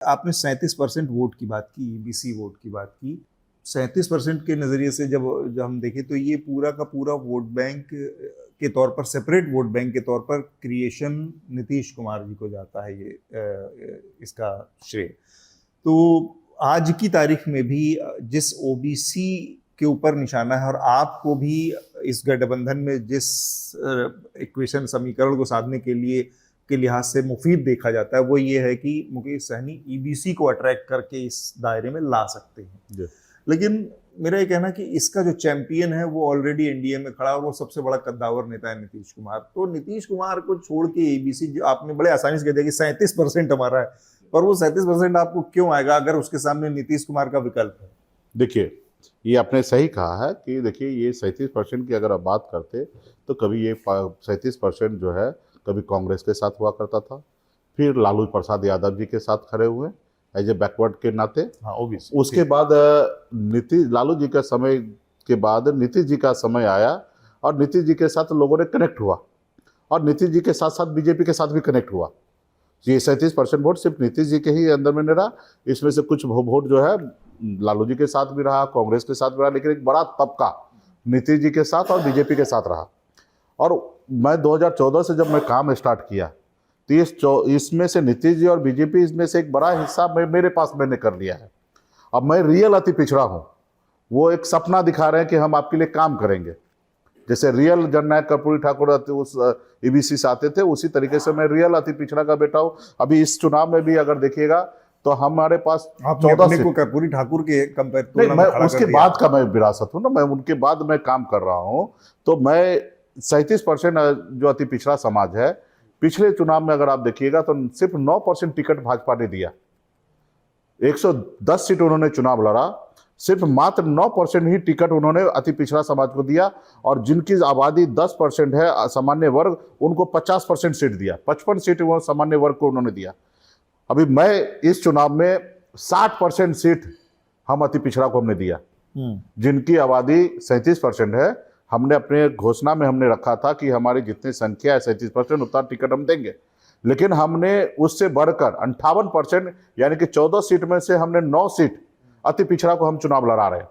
आपने 37% वोट की बात की, ईबीसी वोट की बात की। 37% के नज़रिए से जब जब हम देखें तो ये पूरा का पूरा वोट बैंक के तौर पर, सेपरेट वोट बैंक के तौर पर क्रिएशन नीतीश कुमार जी को जाता है, ये इसका श्रेय। तो आज की तारीख में भी जिस ओबीसी के ऊपर निशाना है, और आपको भी इस गठबंधन में जिस इक्वेशन समीकरण को साधने के लिए के लिहाज से मुफीद देखा जाता है, वो ये है कि मुकेश सहनी ईबीसी को अट्रैक्ट करके इस दायरे में ला सकते हैं। लेकिन मेरा ये कहना कि इसका जो चैंपियन है वो ऑलरेडी एनडीए में खड़ा, और वो सबसे बड़ा कद्दावर नेता है नीतीश कुमार। तो नीतीश कुमार को छोड़ के ईबीसी, जो आपने बड़े आसानी से कह दिया कि 37% हमारा है, पर वो 37% आपको क्यों आएगा अगर उसके सामने नीतीश कुमार का विकल्प है? देखिए, ये आपने सही कहा है कि देखिए, ये 37% की अगर आप बात करते तो कभी ये 37% जो है कभी कांग्रेस के साथ हुआ करता था, फिर लालू प्रसाद यादव जी के साथ खड़े हुए एज ए बैकवर्ड के नाते। हाँ, ओबीसी। उसके बाद लालू जी का समय के बाद नीतीश जी का समय आया, और नीतीश जी के साथ लोगों ने कनेक्ट हुआ, और नीतीश जी के साथ साथ बीजेपी के साथ भी कनेक्ट हुआ। ये 37% वोट सिर्फ नीतीश जी के ही अंदर में नहीं रहा, इसमें से कुछ वोट जो है लालू जी के साथ भी रहा, कांग्रेस के साथ भी रहा, लेकिन एक बड़ा तबका नीतीश जी के साथ और बीजेपी के साथ रहा। और मैं 2014 से जब मैं काम स्टार्ट किया तो इसमें से नीतीश जी और बीजेपी, इसमें से एक बड़ा हिस्सा मेरे पास मैंने कर लिया है। अब मैं रियल अति पिछड़ा हूँ, वो एक सपना दिखा रहे हैं कि हम आपके लिए काम करेंगे। जैसे रियल जननायक कर्पूरी ठाकुर उस ईबीसी से आते थे, उसी तरीके से मैं रियल अति पिछड़ा का बेटा हूँ। अभी इस चुनाव में भी अगर देखिएगा तो हमारे पास 14 को कर्पूरी ठाकुर के कंपेयर, नहीं, मैं उसके बाद का मैं विरासत हूँ ना, मैं उनके बाद मैं काम कर रहा हूँ। तो मैं 37% जो अति पिछड़ा समाज है, पिछले चुनाव में अगर आप देखिएगा तो सिर्फ 9% टिकट भाजपा ने दिया। 110 सीट उन्होंने चुनाव लड़ा, सिर्फ मात्र 9% ही टिकट उन्होंने अति पिछड़ा समाज को दिया। और जिनकी आबादी 10% है सामान्य वर्ग, उनको 50% सीट दिया, 55 सीट वो सामान्य वर्ग को उन्होंने दिया। अभी मैं इस चुनाव में 60% सीट हम अति पिछड़ा को हमने दिया, जिनकी आबादी 37% है। हमने अपने घोषणा में हमने रखा था कि हमारी जितनी संख्या है 37%, उतना टिकट हम देंगे। लेकिन हमने उससे बढ़कर 58%, यानी कि 14 सीट में से हमने 9 सीट अति पिछड़ा को हम चुनाव लड़ा रहे हैं।